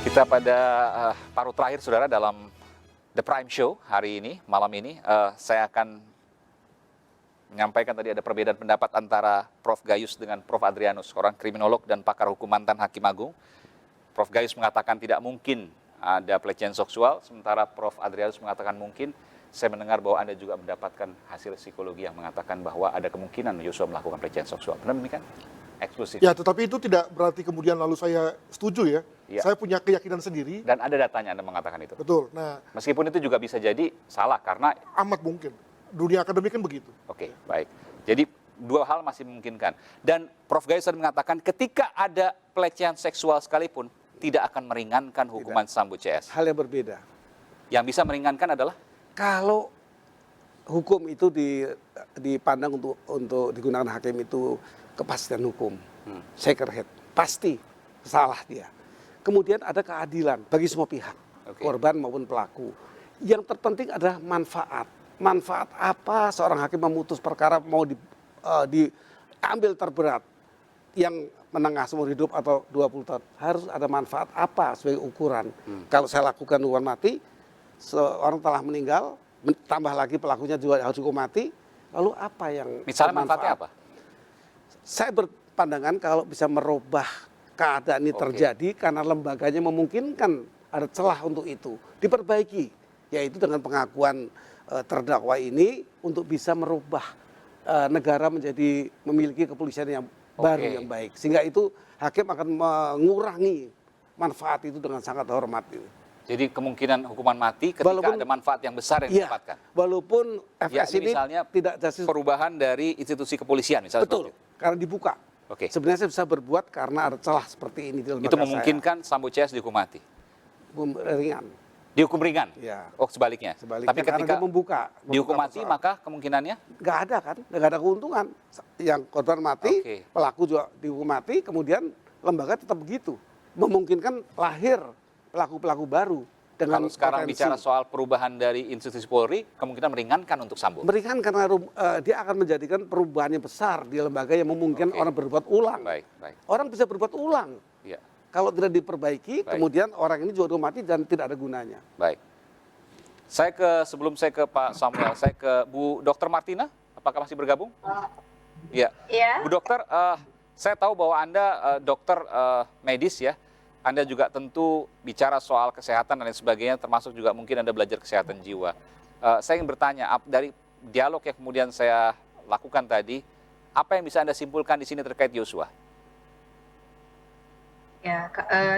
Kita pada paruh terakhir, saudara, dalam The Prime Show hari ini, malam ini. Saya akan menyampaikan tadi ada perbedaan pendapat antara Prof. Gayus dengan Prof. Adrianus, seorang kriminolog dan pakar hukum mantan Hakim Agung. Prof. Gayus mengatakan tidak mungkin ada pelecehan seksual, sementara Prof. Adrianus mengatakan mungkin. Saya mendengar bahwa Anda juga mendapatkan hasil psikologi yang mengatakan bahwa ada kemungkinan Yosua melakukan pelecehan seksual. Benar demikian? Eksklusif. Ya, tetapi itu tidak berarti kemudian lalu saya setuju ya. Ya. Saya punya keyakinan sendiri. Dan ada datanya Anda mengatakan itu. Betul. Nah, meskipun itu juga bisa jadi salah karena amat mungkin. Dunia akademik kan begitu. Oke, baik. Jadi dua hal masih memungkinkan. Dan Prof. Gayus tadi mengatakan ketika ada pelecehan seksual sekalipun tidak akan meringankan hukuman Sambo CS. Hal yang berbeda. Yang bisa meringankan adalah Kalau hukum itu dipandang untuk digunakan hakim itu kepastian hukum, second pasti salah dia. Kemudian ada keadilan bagi semua pihak, korban maupun pelaku. Yang terpenting adalah manfaat. Manfaat apa seorang hakim memutus perkara mau diambil terberat yang menengah seumur hidup atau 20 tahun. Harus ada manfaat apa sebagai ukuran. Kalau saya lakukan hukuman mati, seorang telah meninggal, tambah lagi pelakunya juga harus dihukum mati, lalu apa yang misalnya manfaatnya apa? Saya berpandangan kalau bisa merubah keadaan ini terjadi karena lembaganya memungkinkan ada celah untuk itu, diperbaiki, yaitu dengan pengakuan terdakwa ini untuk bisa merubah negara menjadi memiliki kepolisian yang baru yang baik, sehingga itu hakim akan mengurangi manfaat itu dengan sangat hormat. Jadi kemungkinan hukuman mati ketika ada manfaat yang besar yang didapatkan. Walaupun FS ini misalnya tidak justice perubahan dari institusi kepolisian misalnya. Betul, karena dibuka. Sebenarnya saya bisa berbuat karena ada celah seperti ini di lembaga itu memungkinkan saya. Sambo CS dihukum mati? Ringan. Dihukum ringan? Ya. Oh, sebaliknya. Tapi ketika membuka dihukum mati maka kemungkinannya? Nggak ada kan, nggak ada keuntungan. Yang korban mati, pelaku juga dihukum mati, kemudian lembaga tetap begitu. Memungkinkan lahir pelaku-pelaku baru dengan kalau sekarang potensi. Bicara soal perubahan dari institusi Polri, kemungkinan meringankan untuk Sambo. Meringankan karena dia akan menjadikan perubahan yang besar di lembaga yang memungkinkan orang berbuat ulang. Orang bisa berbuat ulang. Ya. Kalau tidak diperbaiki, kemudian orang ini juga mati dan tidak ada gunanya. Baik. Sebelum saya ke Pak Samuel, saya ke Bu Dr. Martina, apakah masih bergabung? Iya. Bu Dokter, saya tahu bahwa Anda dokter medis ya. Anda juga tentu bicara soal kesehatan dan lain sebagainya, termasuk juga mungkin Anda belajar kesehatan jiwa. Saya ingin bertanya, dari dialog yang kemudian saya lakukan tadi, apa yang bisa Anda simpulkan di sini terkait Yosua? Ya,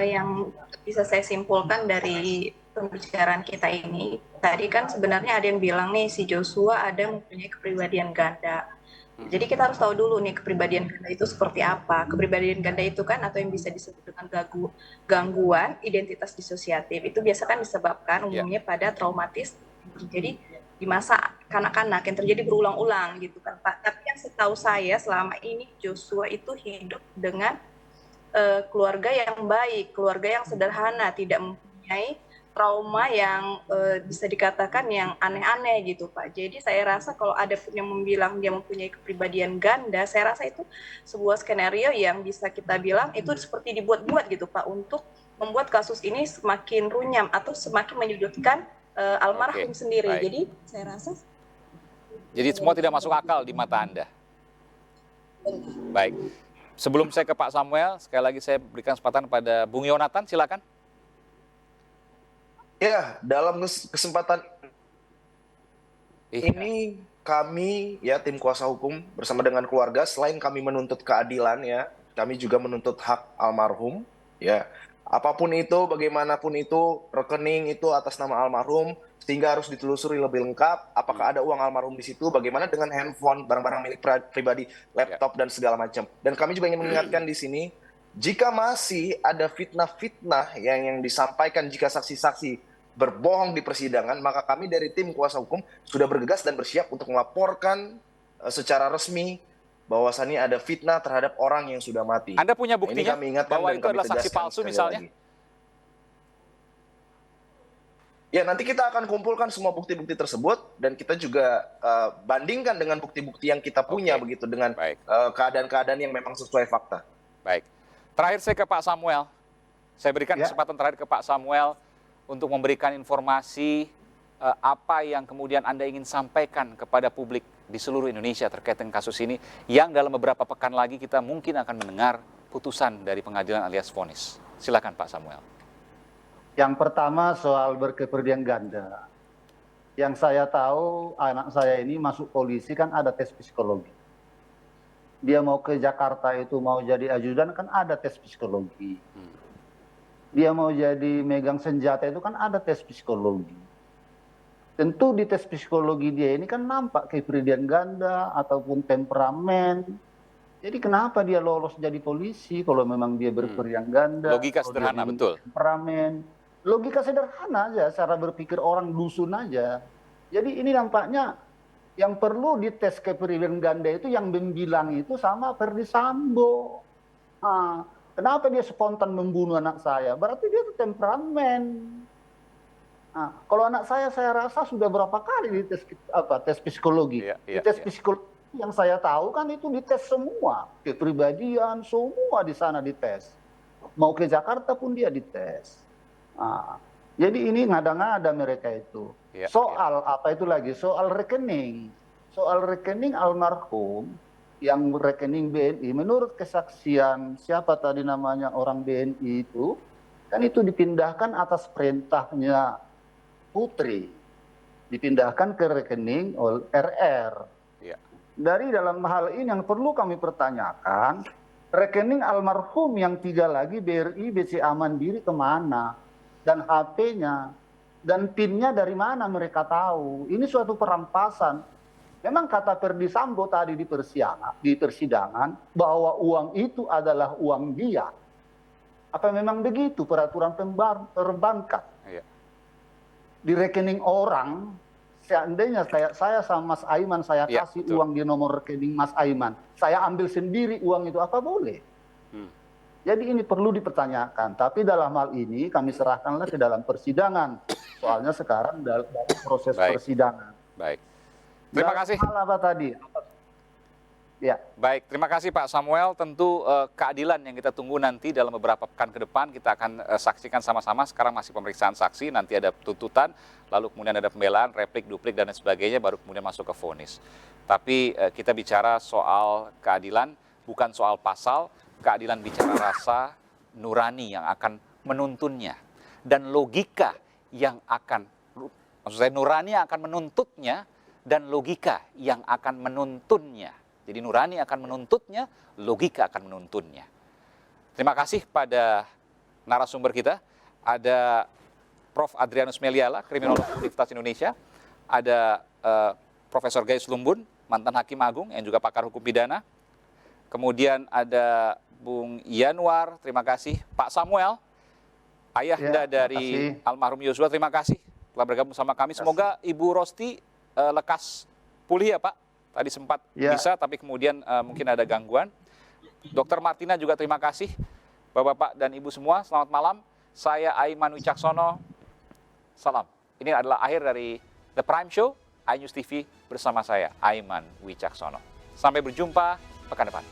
yang bisa saya simpulkan dari pembicaraan kita ini, tadi kan sebenarnya ada yang bilang nih, si Joshua ada mempunyai kepribadian ganda. Jadi kita harus tahu dulu nih kepribadian ganda itu seperti apa. Kepribadian ganda itu kan atau yang bisa disebut dengan gangguan identitas disosiatif. Itu biasa kan disebabkan umumnya pada traumatis terjadi di masa kanak-kanak yang terjadi berulang-ulang gitu kan Pak. Tapi yang setahu saya selama ini Joshua itu hidup dengan keluarga yang baik, keluarga yang sederhana, tidak mempunyai trauma yang bisa dikatakan yang aneh-aneh gitu Pak. Jadi saya rasa kalau ada pun yang membilang dia mempunyai kepribadian ganda, saya rasa itu sebuah skenario yang bisa kita bilang itu seperti dibuat-buat gitu Pak untuk membuat kasus ini semakin runyam atau semakin menyudutkan almarhum sendiri. Jadi saya rasa semua tidak masuk akal di mata Anda. Baik. Sebelum saya ke Pak Samuel, sekali lagi saya berikan kesempatan pada Bung Yonatan, silakan. Ya, dalam kesempatan ini kami ya tim kuasa hukum bersama dengan keluarga, selain kami menuntut keadilan ya, kami juga menuntut hak almarhum ya. Apapun itu, bagaimanapun itu, rekening itu atas nama almarhum sehingga harus ditelusuri lebih lengkap apakah ada uang almarhum di situ, bagaimana dengan handphone, barang-barang milik pribadi, laptop dan segala macam. Dan kami juga ingin mengingatkan di sini, jika masih ada fitnah-fitnah yang disampaikan jika saksi-saksi berbohong di persidangan, maka kami dari tim kuasa hukum sudah bergegas dan bersiap untuk melaporkan secara resmi bahwasannya ada fitnah terhadap orang yang sudah mati. Anda punya buktinya bahwa itu adalah saksi palsu misalnya? Ya, nanti kita akan kumpulkan semua bukti-bukti tersebut dan kita juga bandingkan dengan bukti-bukti yang kita punya begitu dengan keadaan-keadaan yang memang sesuai fakta. Baik. Terakhir saya ke Pak Samuel. Saya berikan Ya. kesempatan terakhir ke Pak Samuel untuk memberikan informasi apa yang kemudian Anda ingin sampaikan kepada publik di seluruh Indonesia terkait dengan kasus ini, yang dalam beberapa pekan lagi kita mungkin akan mendengar putusan dari pengadilan alias vonis. Silakan Pak Samuel. Yang pertama soal berkepribadian ganda. Yang saya tahu anak saya ini masuk polisi kan ada tes psikologi. Dia mau ke Jakarta itu mau jadi ajudan kan ada tes psikologi. Dia mau jadi megang senjata itu kan ada tes psikologi. Tentu di tes psikologi dia ini kan nampak kepribadian ganda ataupun temperamen. Jadi kenapa dia lolos jadi polisi kalau memang dia berkepribadian ganda? Logika kalau sederhana, dia betul. Temperamen. Logika sederhana aja, cara berpikir orang dusun aja. Jadi ini nampaknya yang perlu dites kepribadian ganda itu yang bilang itu sama Ferdi Sambo. Kenapa dia spontan membunuh anak saya? Berarti dia itu temperamen. Kalau anak saya rasa sudah berapa kali dites tes psikologi. Di tes psikologi yang saya tahu kan itu dites semua, kepribadian semua di sana dites. Mau ke Jakarta pun dia dites. Jadi ini ngada-ngada mereka itu. Soal apa itu lagi? Soal rekening. Soal rekening almarhum yang rekening BNI menurut kesaksian siapa tadi namanya orang BNI itu kan itu dipindahkan atas perintahnya Putri, dipindahkan ke rekening RR. Dari dalam hal ini yang perlu kami pertanyakan, rekening almarhum yang 3 lagi BRI, BCA Mandiri kemana? Dan HP-nya, dan PIN-nya dari mana mereka tahu? Ini suatu perampasan. Memang kata Ferdi Sambo tadi di persidangan bahwa uang itu adalah uang dia. Apa memang begitu peraturan perbankan? Di rekening orang, seandainya saya sama Mas Aiman saya kasih uang di nomor rekening Mas Aiman, saya ambil sendiri uang itu, apa boleh? Jadi ini perlu dipertanyakan. Tapi dalam hal ini kami serahkanlah ke dalam persidangan. Soalnya sekarang dalam proses persidangan. Baik. Terima kasih. Hal apa tadi? Ya. Baik, terima kasih Pak Samuel. Tentu keadilan yang kita tunggu nanti dalam beberapa pekan ke depan kita akan saksikan sama-sama. Sekarang masih pemeriksaan saksi, nanti ada tuntutan, lalu kemudian ada pembelaan, replik, duplik, dan lain sebagainya, baru kemudian masuk ke vonis. Tapi kita bicara soal keadilan, bukan soal pasal. Keadilan bicara rasa nurani yang akan menuntunnya. Dan logika yang akan, maksud saya nurani yang akan menuntutnya, dan logika yang akan menuntunnya. Jadi nurani akan menuntutnya, logika akan menuntunnya. Terima kasih pada narasumber kita. Ada Prof. Adrianus Meliala, kriminolog Universitas Indonesia. Ada Profesor Gayus Lumbun, mantan Hakim Agung yang juga pakar hukum pidana. Kemudian ada Bung Yanwar, terima kasih. Pak Samuel, ayahanda dari almarhum Yosua, terima kasih telah bergabung sama kami. Semoga Ibu Rosti lekas pulih ya Pak. Tadi sempat bisa, tapi kemudian mungkin ada gangguan. Dr. Martina juga terima kasih. Bapak-bapak dan Ibu semua, selamat malam. Saya Aiman Wicaksono. Salam. Ini adalah akhir dari The Prime Show, iNews TV bersama saya, Aiman Wicaksono. Sampai berjumpa pekan depan.